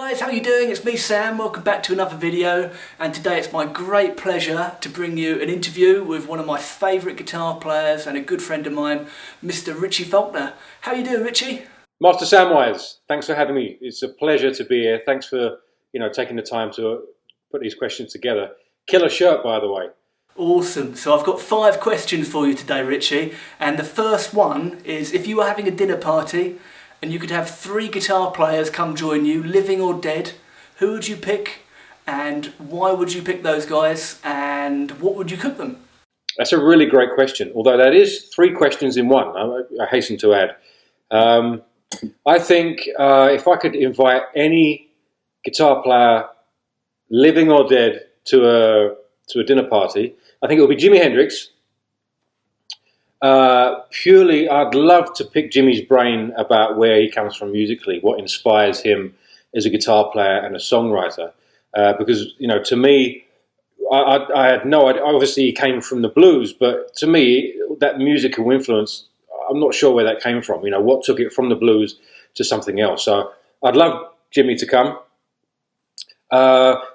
guys, how you doing? It's me Sam, welcome back to another video, and today it's my great pleasure to bring you an interview with one of my favourite guitar players and a good friend of mine, Mr. Richie Faulkner. How you doing, Richie? Master Samwise, thanks for having me. It's a pleasure to be here. Thanks for taking the time to put these questions together. Killer shirt, by the way. Awesome. So I've got 5 questions for you today, Richie, and the first one is, if you were having a dinner party and you could have 3 guitar players come join you, living or dead, who would you pick and why would you pick those guys and what would you cook them? That's a really great question, although that is 3 questions in one, I hasten to add. I think if I could invite any guitar player, living or dead, to a dinner party, I think it would be Jimi Hendrix. Purely, I'd love to pick Jimmy's brain about where he comes from musically, what inspires him as a guitar player and a songwriter. Because, to me, I had no idea. Obviously, he came from the blues, but to me, that musical influence, I'm not sure where that came from. What took it from the blues to something else. So I'd love Jimmy to come.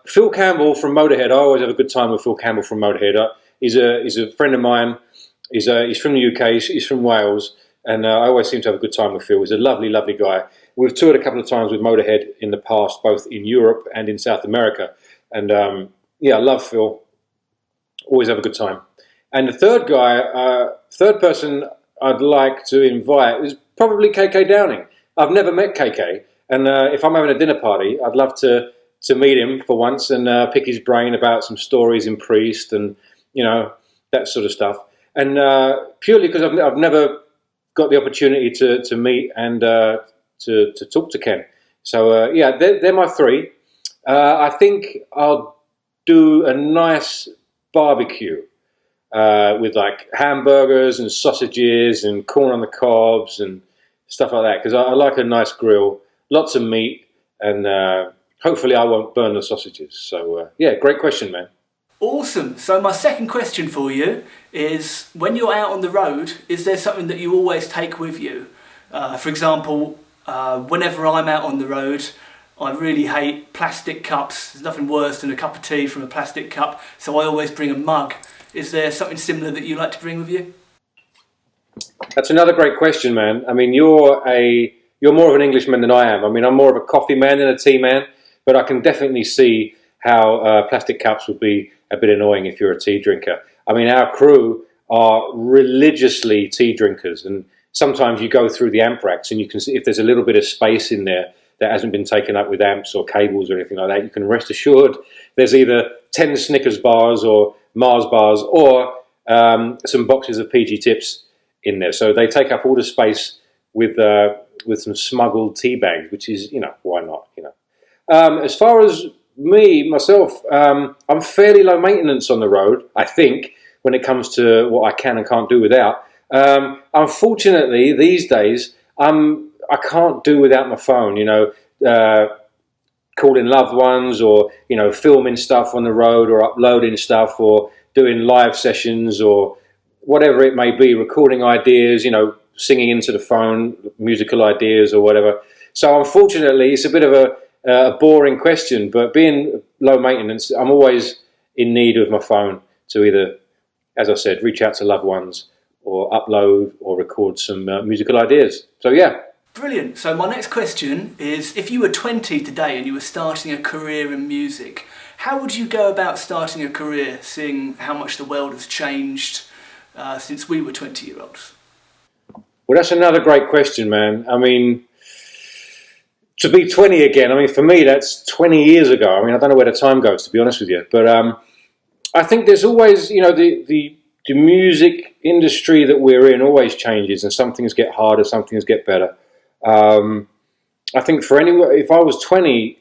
Phil Campbell from Motorhead. I always have a good time with Phil Campbell from Motorhead. He's a friend of mine. He's from the UK. He's from Wales, and I always seem to have a good time with Phil. He's a lovely, lovely guy. We've toured a couple of times with Motorhead in the past, both in Europe and in South America. And I love Phil. Always have a good time. And the third guy, third person I'd like to invite is probably KK Downing. I've never met KK, and if I'm having a dinner party, I'd love to meet him for once and pick his brain about some stories in Priest and that sort of stuff. And purely because I've never got the opportunity to meet and to talk to Ken. So they're my 3. I think I'll do a nice barbecue with like hamburgers and sausages and corn on the cobs and stuff like that, because I like a nice grill, lots of meat, and hopefully I won't burn the sausages. So great question, man. Awesome. So my second question for you is, when you're out on the road, is there something that you always take with you? For example, whenever I'm out on the road, I really hate plastic cups. There's nothing worse than a cup of tea from a plastic cup, so I always bring a mug. Is there something similar that you like to bring with you? That's another great question, man. I mean, you're more of an Englishman than I am. I mean, I'm more of a coffee man than a tea man, but I can definitely see how plastic cups would be a bit annoying if you're a tea drinker. I mean, our crew are religiously tea drinkers, and sometimes you go through the amp racks and you can see if there's a little bit of space in there that hasn't been taken up with amps or cables or anything like that. You can rest assured there's either 10 Snickers bars or Mars bars or some boxes of PG Tips in there. So they take up all the space with some smuggled tea bags, which is, why not? As far as myself, I'm fairly low maintenance on the road, I think, when it comes to what I can and can't do without. Unfortunately, these days, I can't do without my phone, calling loved ones or, filming stuff on the road or uploading stuff or doing live sessions or whatever it may be, recording ideas, singing into the phone, musical ideas or whatever. So unfortunately, it's a bit of a boring question, but being low maintenance, I'm always in need of my phone to either, as I said, reach out to loved ones or upload or record some musical ideas. So yeah. Brilliant. So my next question is, if you were 20 today and you were starting a career in music, how would you go about starting a career, seeing how much the world has changed since we were 20-year-olds? Well, that's another great question, man. I mean, to be 20 again, I mean, for me, that's 20 years ago. I mean, I don't know where the time goes, to be honest with you. But I think there's always, the music industry that we're in always changes, and some things get harder, some things get better. I think for anyone, if I was 20,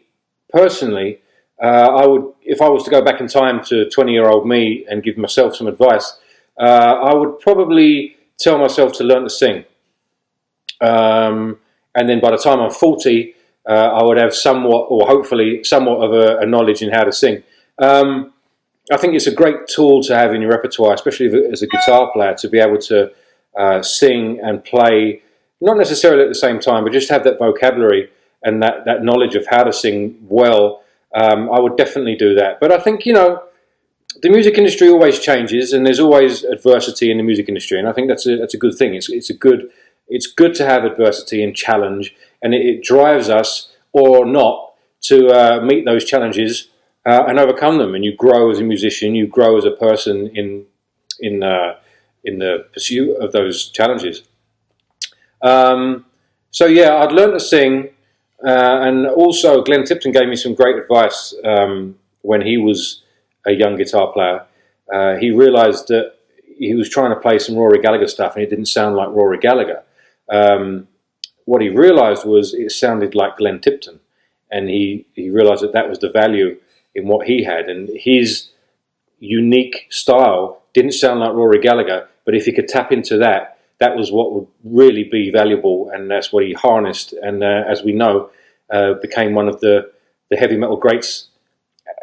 personally, I would, if I was to go back in time to 20-year-old me and give myself some advice, I would probably tell myself to learn to sing. And then by the time I'm 40, I would have somewhat, or hopefully somewhat of a knowledge in how to sing. I think it's a great tool to have in your repertoire, especially as a guitar player, to be able to sing and play, not necessarily at the same time, but just have that vocabulary and that knowledge of how to sing well, I would definitely do that. But I think, the music industry always changes, and there's always adversity in the music industry, and I think that's a good thing. It's good to have adversity and challenge, and it drives us or not to meet those challenges and overcome them. And you grow as a musician, you grow as a person in the pursuit of those challenges. So yeah, I'd learned to sing, and also Glenn Tipton gave me some great advice when he was a young guitar player. He realised that he was trying to play some Rory Gallagher stuff, and it didn't sound like Rory Gallagher. What he realised was it sounded like Glenn Tipton, and he realised that was the value in what he had, and his unique style didn't sound like Rory Gallagher, but if he could tap into that was what would really be valuable, and that's what he harnessed, and as we know, became one of the heavy metal greats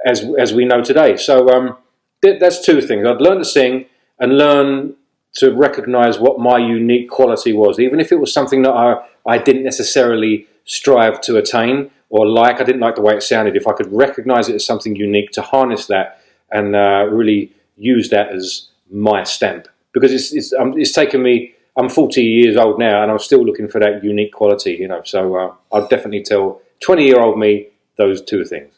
as we know today. So that's two things. I'd learn to sing and learn to recognise what my unique quality was, even if it was something that I didn't necessarily strive to attain or like. I didn't like the way it sounded. If I could recognise it as something unique, to harness that and really use that as my stamp. Because it's taken me, I'm 40 years old now, and I'm still looking for that unique quality, So I'd definitely tell 20-year-old me those two things.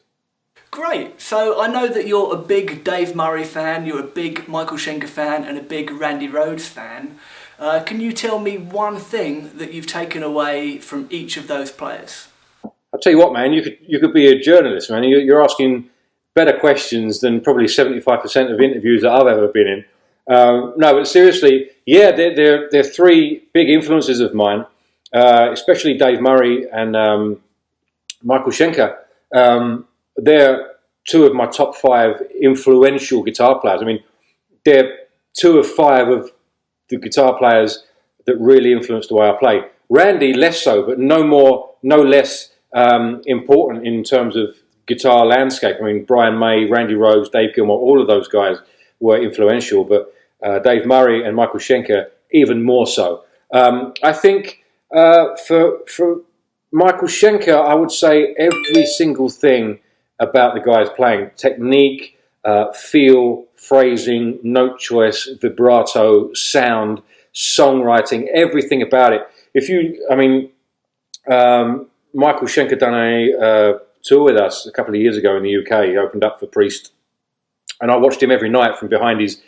Great. So I know that you're a big Dave Murray fan, you're a big Michael Schenker fan, and a big Randy Rhoads fan. Can you tell me one thing that you've taken away from each of those players? I'll tell you what, man. You could be a journalist, man. You're asking better questions than probably 75% of interviews that I've ever been in. No, but seriously, yeah, they're three big influences of mine, especially Dave Murray and Michael Schenker. They're two of my top 5 influential guitar players. I mean, they're 2 of 5 of the guitar players that really influenced the way I play. Randy, less so, but no less important in terms of guitar landscape. I mean, Brian May, Randy Rhoads, Dave Gilmour, all of those guys were influential, but Dave Murray and Michael Schenker even more so. I think for Michael Schenker, I would say every single thing about the guys playing: technique, feel, phrasing, note choice, vibrato, sound, songwriting, everything about it. Michael Schenker done a tour with us a couple of years ago in the UK. He opened up for Priest, and I watched him every night from behind his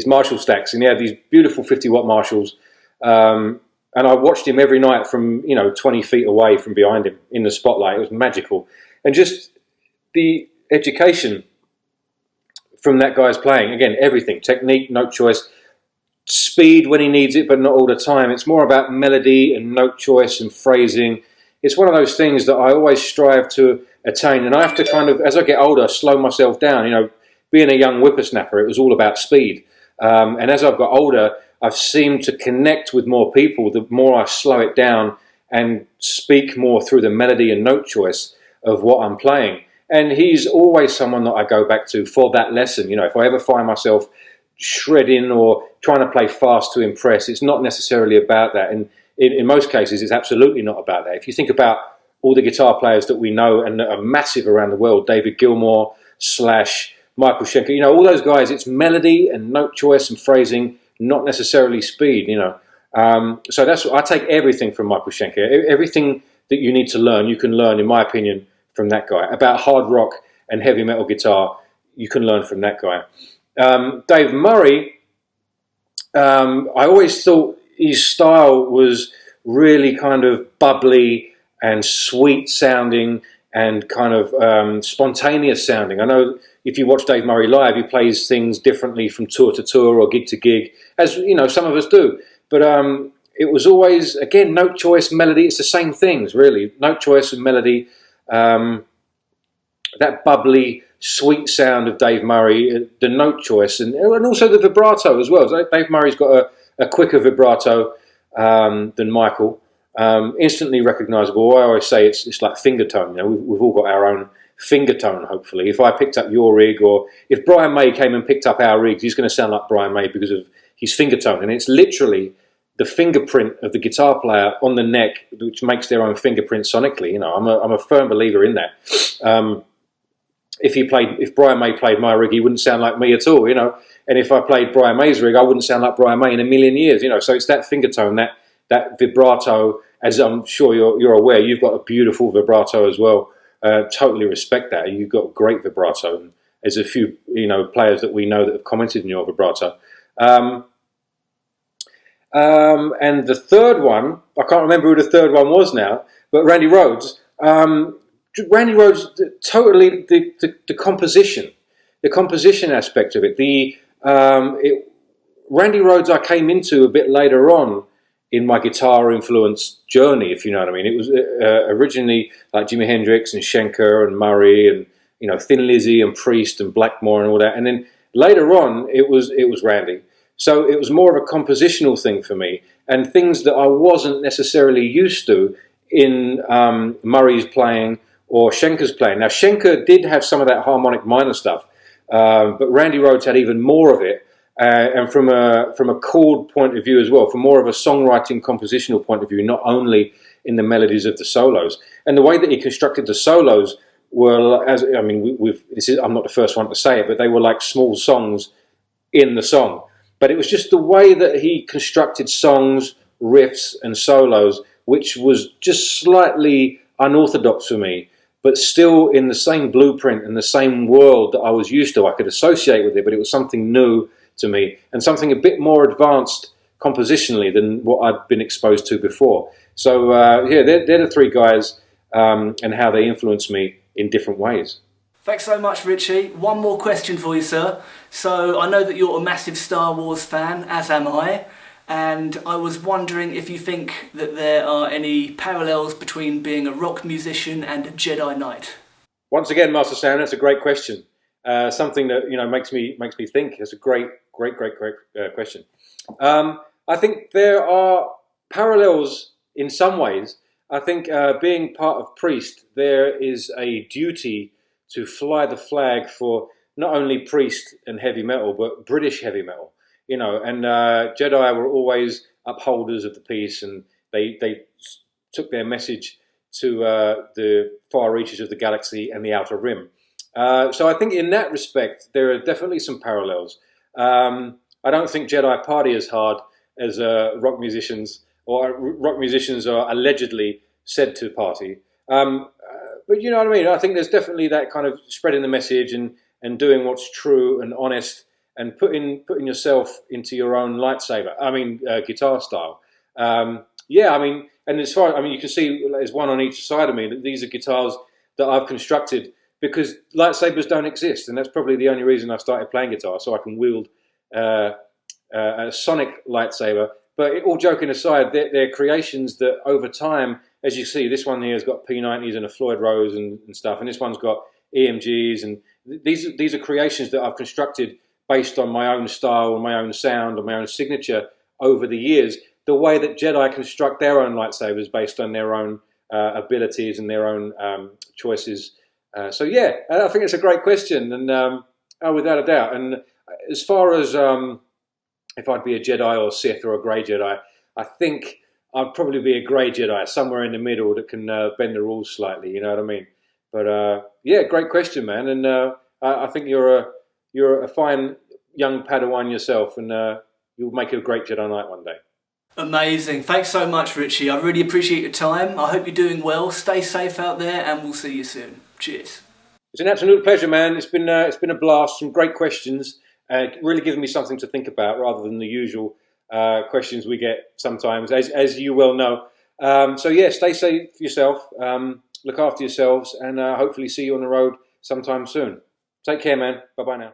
Marshall stacks, and he had these beautiful 50-watt Marshalls. And I watched him every night from 20 feet away from behind him in the spotlight. It was magical, and just the education from that guy's playing. Again, everything: technique, note choice, speed when he needs it, but not all the time. It's more about melody and note choice and phrasing. It's one of those things that I always strive to attain, and I have to kind of, as I get older, slow myself down. Being a young whippersnapper, it was all about speed. And as I've got older, I've seemed to connect with more people the more I slow it down and speak more through the melody and note choice of what I'm playing. And he's always someone that I go back to for that lesson. If I ever find myself shredding or trying to play fast to impress, it's not necessarily about that. And in most cases, it's absolutely not about that. If you think about all the guitar players that we know and that are massive around the world, David Gilmour / Michael Schenker, all those guys, it's melody and note choice and phrasing, not necessarily speed, So that's I take everything from Michael Schenker. Everything that you need to learn, you can learn, in my opinion, from that guy. About hard rock and heavy metal guitar, you can learn from that guy. Dave Murray, I always thought his style was really kind of bubbly and sweet sounding and kind of spontaneous sounding. I know if you watch Dave Murray live, he plays things differently from tour to tour or gig to gig, as some of us do. But it was always, again, note choice, melody. It's the same things, really. Note choice and melody. That bubbly, sweet sound of Dave Murray, the note choice, and also the vibrato as well. So Dave Murray's got a quicker vibrato than Michael. Instantly recognisable. I always say it's like finger tone. We've all got our own finger tone, hopefully. If I picked up your rig, or if Brian May came and picked up our rigs, he's going to sound like Brian May because of his finger tone. And it's literally the fingerprint of the guitar player on the neck, which makes their own fingerprint sonically. You know, I'm a firm believer in that. If Brian May played my rig, he wouldn't sound like me at all. You know, and if I played Brian May's rig, I wouldn't sound like Brian May in a million years. You know, so it's that finger tone, that vibrato. As I'm sure you're aware, you've got a beautiful vibrato as well. Totally respect that. You've got great vibrato. And there's a few, you know, players that we know that have commented on your vibrato. And the third one, I can't remember who the third one was now, but Randy Rhoads. Randy Rhoads, totally the composition aspect of it. Randy Rhoads I came into a bit later on in my guitar influence journey, if you know what I mean. It was originally like Jimi Hendrix and Schenker and Murray and, you know, Thin Lizzy and Priest and Blackmore and all that. And then later on, it was Randy. So it was more of a compositional thing for me, and things that I wasn't necessarily used to in Murray's playing or Schenker's playing. Now, Schenker did have some of that harmonic minor stuff, but Randy Rhoads had even more of it. And from a chord point of view as well, from more of a songwriting compositional point of view, not only in the melodies of the solos. And the way that he constructed the solos were, I'm not the first one to say it, but they were like small songs in the song. But it was just the way that he constructed songs, riffs and solos, which was just slightly unorthodox for me, but still in the same blueprint and the same world that I was used to. I could associate with it, but it was something new to me and something a bit more advanced compositionally than what I'd been exposed to before. So they're the three guys and how they influenced me in different ways. Thanks so much, Richie. One more question for you, sir. So I know that you're a massive Star Wars fan, as am I, and I was wondering if you think that there are any parallels between being a rock musician and a Jedi Knight. Once again, Master Sam, that's a great question. Something that, you know, makes me think. It's a great question. I think there are parallels in some ways. I think being part of Priest, there is a duty to fly the flag for not only Priest and heavy metal, but British heavy metal. You know, and Jedi were always upholders of the peace, and they took their message to the far reaches of the galaxy and the Outer Rim. So I think in that respect, there are definitely some parallels. I don't think Jedi party as hard as rock musicians, or rock musicians are allegedly said to party. But you know what I mean? I think there's definitely that kind of spreading the message and doing what's true and honest and putting yourself into your own lightsaber. I mean, guitar style. Yeah, I mean, and as far, I mean, you can see there's one on each side of me. That these are guitars that I've constructed because lightsabers don't exist, and that's probably the only reason I started playing guitar, so I can wield a sonic lightsaber. But all joking aside, they're creations that over time, as you see, this one here has got P90s and a Floyd Rose and stuff, and this one's got EMGs, and these are creations that I've constructed based on my own style and my own sound and my own signature over the years. The way that Jedi construct their own lightsabers based on their own abilities and their own choices. So yeah, I think it's a great question, and without a doubt. And as far as if I'd be a Jedi or Sith or a Grey Jedi, I think I'd probably be a Grey Jedi, somewhere in the middle that can bend the rules slightly. You know what I mean? But yeah, great question, man. And I think you're a fine young Padawan yourself, and you'll make a great Jedi Knight one day. Amazing. Thanks so much, Richie. I really appreciate your time. I hope you're doing well. Stay safe out there, and we'll see you soon. Cheers. It's an absolute pleasure, man. It's been a blast. Some great questions. Really giving me something to think about rather than the usual questions we get sometimes, as you well know. So yeah, stay safe yourself. Look after yourselves, and hopefully see you on the road sometime soon. Take care, man. Bye-bye now.